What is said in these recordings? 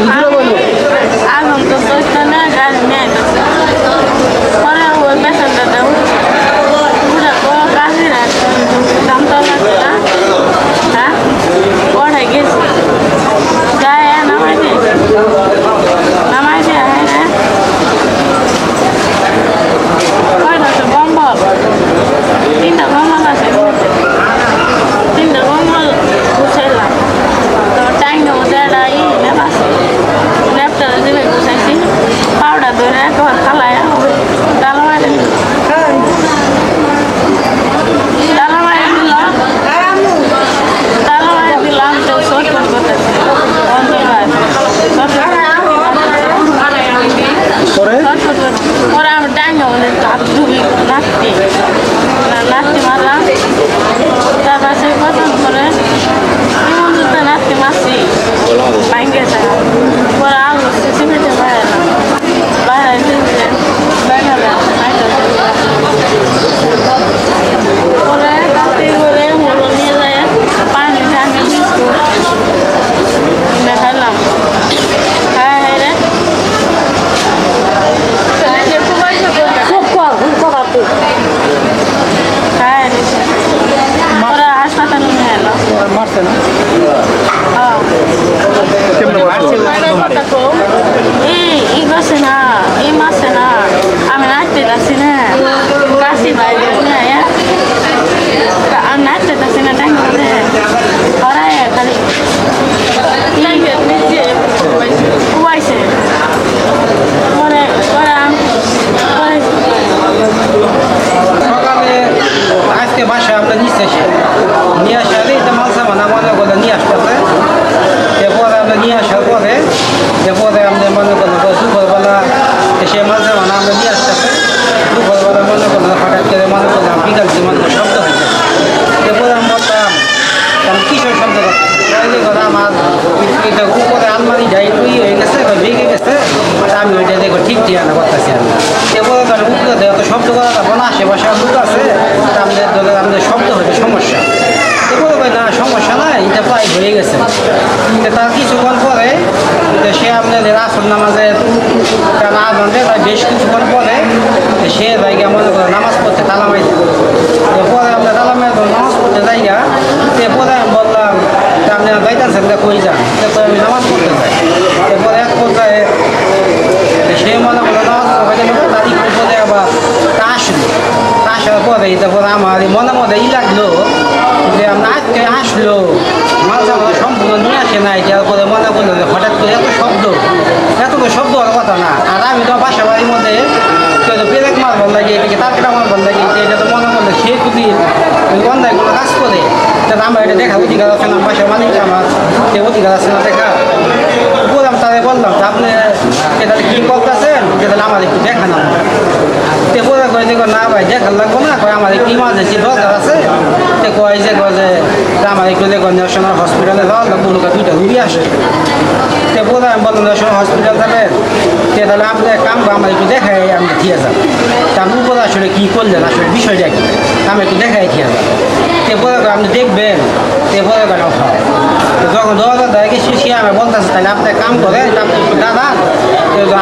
জোরে বলো। আগুন তো চলছে না, গাড়ি নিয়ে আইতেছে। পরে ওই পেশেন্টটা পুরা কাজে রাখছে, দামটা লাগছে না, হ্যাঁ পড়ে গেছে গায়ে নামাই দিয়ে হ্যাঁ কয়টা আছে বম্বল, তিনটা বম্বল আছে, তিনটা বম্বল গুছাইলাম। তো টাইম ওদেরটা আছে ল্যাপটপে দিবে গুছাইছি, পাউডার ধরে একবার খালায় ডালা মারি দিলাম তো সটকট করতেছে পরে আমি টাইম হাত ডুবি নাচতে মারলাম। তারপর সে পছন্দ করে নাচতে মারছি বাইকে পরে আলু সিমেন্টে বাইরে পরে কাটি করে হলো নিয়ে যায় পানি ঠান্ডা বিস্কুট কিনে খাইলাম। হ্যাঁ হ্যাঁ রে হ্যাঁ রে ওরা হাসপাতালে নিয়ে এলো। মারছে না? হ্যাঁ কেমনে মারছে? এই গেছে না, এই মাসে না আমি নাচতে যাচ্ছি না, কাশি বাইরে আমি নাচতে যাচ্ছি না টাইম করে হরায় খালি কুয়াইছে পরে পরে আমি সকালে আজকে বাসায় আমরা নিচে নিয়ে আসালে এটা মালসা মানা মনে করলে নিয়ে আসতেছে। এরপরে আমরা নিয়ে আসার পরে এরপরে আমরা মনে করলো দুপুরবেলা সে মালসা মানা আমরা নিয়ে আসতেছে। দুপুরবেলা মনে করলো হঠাৎ করে মনে করলাম বিকাল জীবন শব্দ হয়েছে। এরপরে আমি বলতাম কিসের শব্দ করে আমার এটা উপরে আলমারি যাই হয়ে গেছে ভেঙে গেছে, আমি ওইটা দেখো ঠিক ঠিকানা করতেছি আমি। এরপরে উপরে দেওয়া তো শব্দ করা যাবো না, আশেপাশে লোক আছে, আমাদের শব্দ হয়েছে সমস্যা। এরপরে না সমস্যা না, এটা প্রায় হয়ে গেছে। তার কিছুক্ষণ পরে সে আপনাদের আসর নামাজের আধ ঘন্টা বেশ কিছুক্ষণ পরে সে জায়গা মনে করে নামাজ পড়তে তালামাই পরে আমরা তালামাই নামাজ পড়তে জায়গা। এরপরে আমি বললাম আপনি যাইতেছেন কই যান, এরপরে আমি নামাজ পড়তে যাই। এরপরে এক পর্যায়ে সে মনে করলো নামাজ পড়তে তারিখ পরে আবার আসলো, আসার পরে তারপরে আমার মনে মধ্যে লাগলো যে আমরা আজকে আসলো মালসা সম্পূর্ণ নিয়ে আসে নাই। তারপরে মনে করলো যে হঠাৎ করে এত শব্দ হওয়ার কথা না। আর আমি তো বাসা বাড়ির মধ্যে ব্রেক মারবার লাগে, এটাকে তারটা মারবার লাগে, এটা তো মনে করলো সে খুবই অন্যায় কোনো কাজ করে। তাহলে আমার এটা দেখা অধিকার আছে না, বাসা মালিক আমার সে অধিকার আছে না দেখা। বললাম তাদের বললাম যে আপনি এটা কী করতেছেন, তাহলে আমার একটু দেখা না। তে বলে কয় দেখো না ভাই দেখার লাগবো না, কয় আমার একটু ইমার্জেন্সি দরকার আছে। তে কয় যে আমার একটু দেখো ন্যাশনাল হসপিটালে যাওয়া লাগবো, দুইটা রুগী আসে। তে বলে আমি বললাম ন্যাশনাল হসপিটাল যাবেন, তাহলে আপনি এক কাম আমার একটু দেখাই আমি ঠিক যান। তা আপনি উপরে আসলে কী করলেন, আসলে বিষয়টা কি আমি একটু দেখাই ঠিক যান। তে বলে আপনি দেখবেন, তে বলে কেন হয় যখন দরজা দেয় গেছি সে আমি বলতেছে তাহলে আপনি কাম করেন, আপনি একটু দাঁড়ান,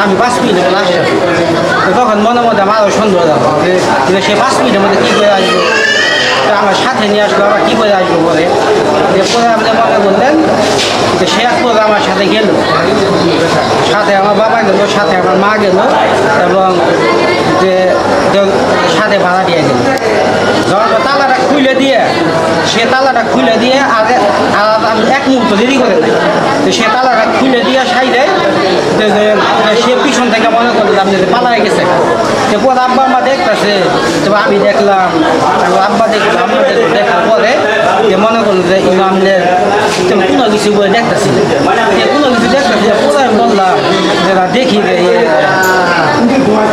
আমি 5 মিনিটের মধ্যে আসছি। তখন মনে মধ্যে আমারও সন্দেহ যাবো যে সে 5 মিনিটের মধ্যে কী করে আসবো, আমার সাথে নিয়ে আসলো আবার কী করে আসবো বলে। এরপরে আপনি মনে করলেন যে সে এক পরে আমার সাথে গেল, সাথে আমার বাবা গেল, সাথে আমার মা গেল এবং যে সাথে ভাড়া দিয়ে গেল। যখন তালাটা খুলে দিয়ে সে তালাটা খুলে দিয়ে আর আমি এক মুহূর্ত দেরি করে দেয়, তো সে তালাটা খুলে দিয়ে সাইডে সে পিছন থেকে মনে করলো আপনি পালায় গেছে। এরপর আব্বা আম্মা দেখতেছে, তো আমি দেখলাম আব্বা দেখলাম, আম্মা দেখার পরে যে মনে করলো যে ইমামদের কোনো কিছু বলে দেখতেছি, কোনো কিছু দেখতেছি। পুরো আমি বললাম যে দেখি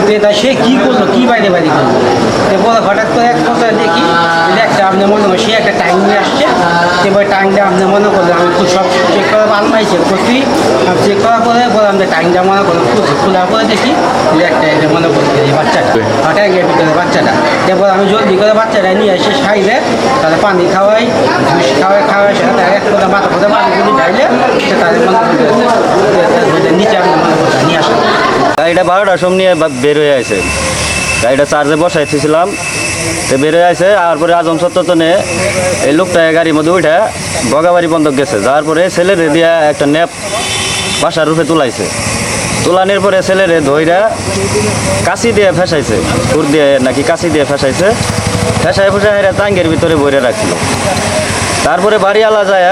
যে সে কী করলো, কী বাইরে বাইরে করলো। এরপরে হঠাৎ করে এক পর্যায়ে দেখি একটা আপনি মনে হয় সে একটা টাইম নিয়ে আসছে। এবার টাইমটা আপনি মনে করলেন আমি খুব সব চেক করা আলমারি চেক করছি, চেক করার পরে আমি টাইমটা মনে করলাম খুঁজছি, খোলার পরে দেখি যে একটা মনে করছি এই বাচ্চাটা ট্যাঙ্কের ভিতরে বাচ্চাটা। এরপর আমি জলদি করে বাচ্চাটা নিয়ে এসে সাইলে তাহলে পানি খাওয়াই, জুস খাওয়াই সেটা এক করে মাথা করে পানি যদি ঢাইলে সে তাদের মনে করতে গাড়িটা 12টার সময় নিয়ে বের হয়ে আছে, গাড়িটা চার্জে বসাইতেছিলাম, তো বের হয়ে আছে। আর পরে আজম সত্যতনে এই লোকটা গাড়ির মধ্যে উঠে বগাবাড়ি বন্ধক গেছে, যাওয়ার পরে ছেলেরে দিয়া একটা ন্যাপ বাসার রূপে তুলাইছে। তুলানোর পরে ছেলেরে ধইরা কাশি দিয়ে ফেসাইছে, খুর দিয়ে নাকি কাশি দিয়ে ফেসাইছে, ফেসাই ফুসাই হেরা টাঙ্গের ভিতরে বইরে রাখছিল। তারপরে বাড়িওয়ালা যায়,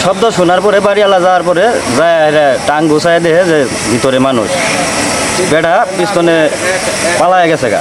শব্দ শোনার পরে বাড়িওয়ালা যাওয়ার পরে যায় হেরা টাং ঘুষায় দেখে যে ভিতরে মানুষ, বেটা পিছনে পালায় গেছে গা।